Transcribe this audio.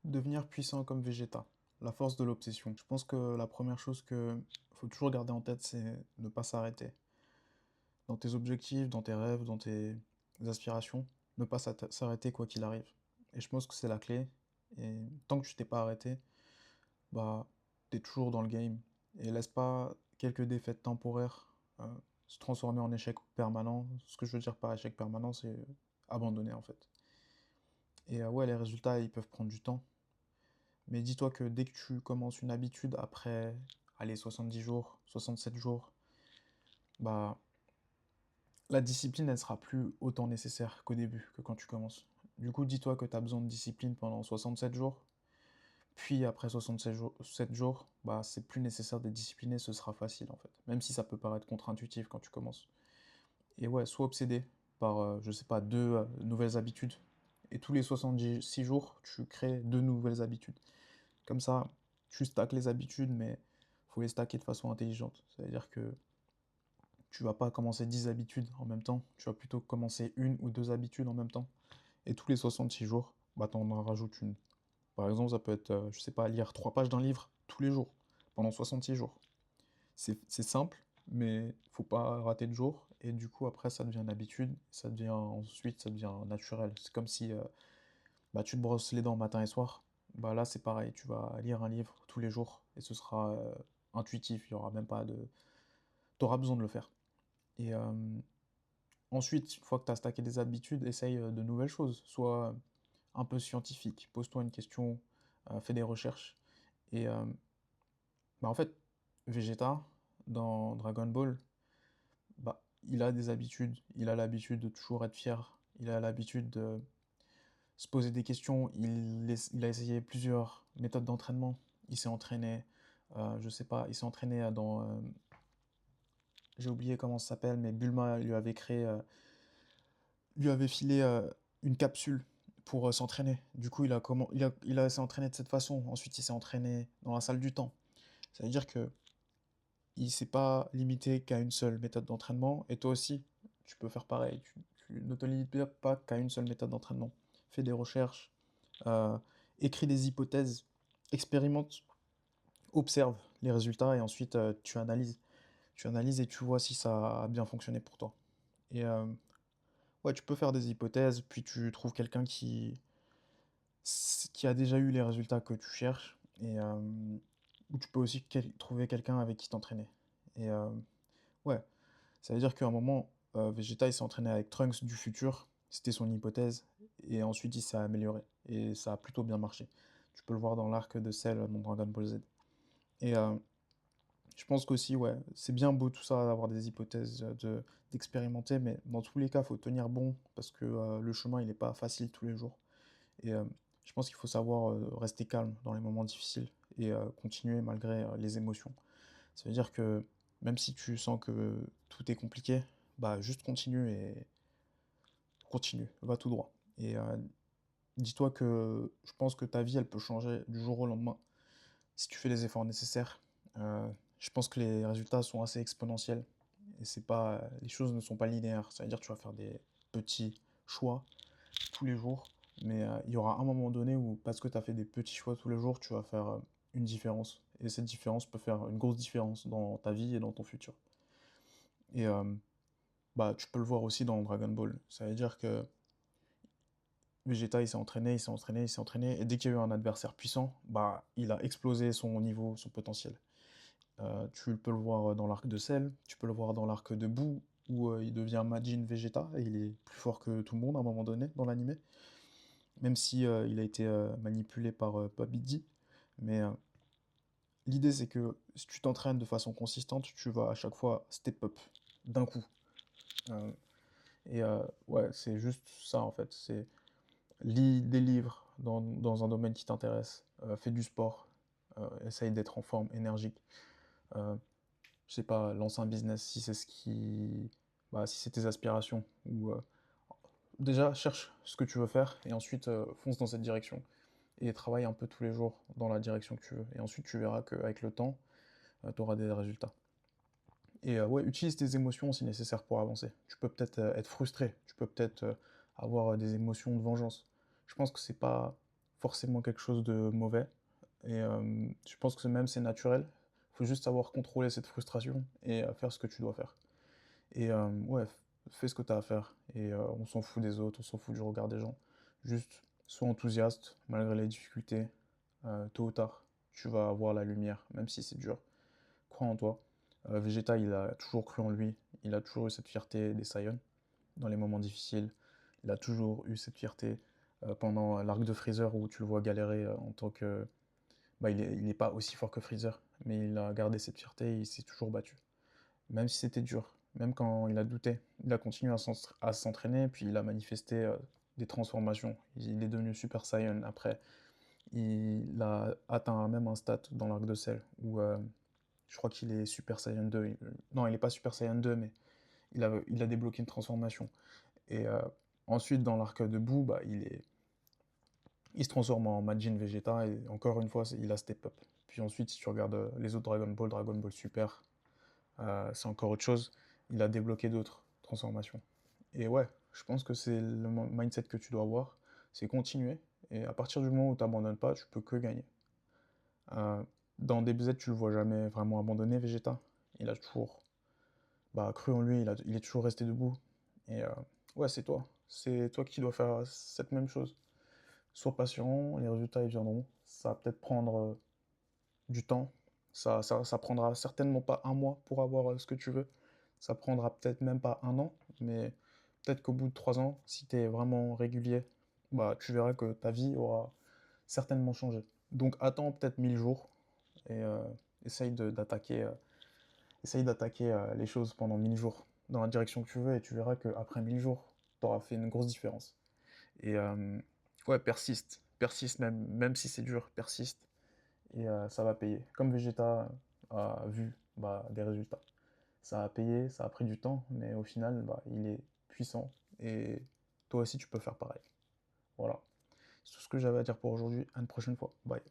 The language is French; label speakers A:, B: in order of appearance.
A: Devenir puissant comme Vegeta, la force de l'obsession. Je pense que la première chose que faut toujours garder en tête, c'est ne pas s'arrêter. Dans tes objectifs, dans tes rêves, dans tes aspirations, ne pas s'arrêter quoi qu'il arrive. Et je pense que c'est la clé. Et tant que tu t'es pas arrêté, bah, t'es toujours dans le game. Et laisse pas quelques défaites temporaires se transformer en échec permanent. Ce que je veux dire par échec permanent, c'est abandonner en fait. Et ouais, les résultats, ils peuvent prendre du temps. Mais dis-toi que dès que tu commences une habitude, après, allez, 70 jours, 67 jours, bah, la discipline, elle sera plus autant nécessaire qu'au début, que quand tu commences. Du coup, dis-toi que tu as besoin de discipline pendant 67 jours, puis après 67 jours, 7 jours, bah, c'est plus nécessaire d'être discipliné, ce sera facile en fait. Même si ça peut paraître contre-intuitif quand tu commences. Et ouais, sois obsédé par, je sais pas, deux nouvelles habitudes. Et tous les 66 jours, tu crées deux nouvelles habitudes. Comme ça, tu stacks les habitudes, mais faut les stacker de façon intelligente. C'est-à-dire que tu vas pas commencer 10 habitudes en même temps, tu vas plutôt commencer une ou deux habitudes en même temps. Et tous les 66 jours, bah t'en en rajoutes une. Par exemple, ça peut être, je sais pas, lire 3 pages d'un livre tous les jours, pendant 66 jours. C'est simple, mais faut pas rater de jour. Et du coup, après, ça devient une habitude. Ensuite, ça devient naturel. C'est comme si bah, tu te brosses les dents matin et soir. Bah là, c'est pareil. Tu vas lire un livre tous les jours et ce sera intuitif. Il y aura même pas de. T'auras besoin de le faire. Et ensuite, une fois que tu as stacké des habitudes, essaye de nouvelles choses. Sois un peu scientifique. Pose-toi une question, fais des recherches. Et bah, en fait, Vegeta, dans Dragon Ball, bah, il a des habitudes. Il a l'habitude de toujours être fier. Il a l'habitude de se poser des questions. Il a essayé plusieurs méthodes d'entraînement. Il s'est entraîné, je sais pas, il s'est entraîné dans. J'ai oublié comment ça s'appelle, mais Bulma lui avait filé une capsule pour s'entraîner. Du coup, il s'est entraîné de cette façon. Ensuite, il s'est entraîné dans la salle du temps. Ça veut dire que il s'est pas limité qu'à une seule méthode d'entraînement. Et toi aussi, tu peux faire pareil. Tu ne te limites pas qu'à une seule méthode d'entraînement. Fais des recherches, euh, écris des hypothèses, expérimente, observe les résultats et ensuite tu analyses. Tu analyses et tu vois si ça a bien fonctionné pour toi. Et ouais, tu peux faire des hypothèses, puis tu trouves quelqu'un qui a déjà eu les résultats que tu cherches, et ou tu peux aussi trouver quelqu'un avec qui t'entraîner. Et ouais, ça veut dire qu'à un moment, Vegeta il s'est entraîné avec Trunks du futur, c'était son hypothèse, et ensuite il s'est amélioré, et ça a plutôt bien marché. Tu peux le voir dans l'arc de Cell dans Dragon Ball Z. Et je pense qu'aussi, ouais, c'est bien beau tout ça, d'avoir des hypothèses, d'expérimenter, mais dans tous les cas, faut tenir bon, parce que le chemin, il n'est pas facile tous les jours. Et je pense qu'il faut savoir rester calme dans les moments difficiles et continuer malgré les émotions. Ça veut dire que même si tu sens que tout est compliqué, bah juste continue et continue, va tout droit. Et dis-toi que je pense que ta vie, elle peut changer du jour au lendemain si tu fais les efforts nécessaires. Je pense que les résultats sont assez exponentiels et c'est pas, les choses ne sont pas linéaires. Ça veut dire que tu vas faire des petits choix tous les jours, mais il y aura un moment donné où, parce que tu as fait des petits choix tous les jours, tu vas faire une différence. Et cette différence peut faire une grosse différence dans ta vie et dans ton futur. Et bah, tu peux le voir aussi dans Dragon Ball. Ça veut dire que Vegeta, il s'est entraîné, il s'est entraîné, il s'est entraîné, et dès qu'il y a eu un adversaire puissant, bah, il a explosé son niveau, son potentiel. Tu peux le voir dans l'arc de Cell, tu peux le voir dans l'arc de Boo, où il devient Majin Vegeta, et il est plus fort que tout le monde à un moment donné dans l'anime. Même si il a été manipulé par Babidi. Mais l'idée c'est que si tu t'entraînes de façon consistante, tu vas à chaque fois step up d'un coup. Euh, et ouais, c'est juste ça en fait. C'est lis des livres dans un domaine qui t'intéresse, fais du sport, essaye d'être en forme, énergique. Euh, je sais pas, lance un business si c'est si c'est tes aspirations. Ou déjà cherche ce que tu veux faire et ensuite fonce dans cette direction. Et travaille un peu tous les jours dans la direction que tu veux. Et ensuite, tu verras qu'avec le temps, tu auras des résultats. Et ouais, utilise tes émotions si nécessaire pour avancer. Tu peux peut-être être frustré, tu peux peut-être avoir des émotions de vengeance. Je pense que c'est pas forcément quelque chose de mauvais et je pense que même c'est naturel. Il faut juste savoir contrôler cette frustration et faire ce que tu dois faire et ouais, fais ce que tu as à faire et on s'en fout des autres, on s'en fout du regard des gens. Juste sois enthousiaste malgré les difficultés, tôt ou tard, tu vas avoir la lumière, même si c'est dur. Crois en toi. Vegeta, il a toujours cru en lui, il a toujours eu cette fierté des Saiyans dans les moments difficiles. Il a toujours eu cette fierté pendant l'arc de Freezer où tu le vois galérer en tant que... Bah, il est pas aussi fort que Freezer, mais il a gardé cette fierté et il s'est toujours battu. Même si c'était dur, même quand il a douté, il a continué à s'entraîner, puis il a manifesté des transformations. Il est devenu Super Saiyan après. Il a atteint même un stade dans l'arc de Cell où je crois qu'il est Super Saiyan 2. Non, il n'est pas Super Saiyan 2, mais il a débloqué une transformation. Et ensuite, dans l'arc de Boo, bah, il se transforme en Majin Vegeta et encore une fois, il a step up. Puis ensuite, si tu regardes les autres Dragon Ball Super, c'est encore autre chose. Il a débloqué d'autres transformations. Et ouais, je pense que c'est le mindset que tu dois avoir, c'est continuer. Et à partir du moment où tu n'abandonnes pas, tu peux que gagner. Euh, dans DBZ, tu le vois jamais vraiment abandonner, Vegeta. Il a toujours cru en lui, il est toujours resté debout. Et ouais, c'est toi. C'est toi qui dois faire cette même chose. Sois patient, les résultats ils viendront. Ça va peut-être prendre du temps. Ça prendra certainement pas un mois pour avoir ce que tu veux. Ça prendra peut-être même pas un an, mais peut-être qu'au bout de 3 ans, si tu es vraiment régulier, bah, tu verras que ta vie aura certainement changé. Donc attends peut-être 1000 jours et essaye d'attaquer les choses pendant 1000 jours dans la direction que tu veux et tu verras qu'après 1000 jours, tu auras fait une grosse différence. Et ouais, persiste, persiste même si c'est dur, persiste et ça va payer. Comme Vegeta a vu des résultats. Ça a payé, ça a pris du temps, mais au final, il est puissant et toi aussi tu peux faire pareil. Voilà. C'est tout ce que j'avais à dire pour aujourd'hui. À une prochaine fois. Bye.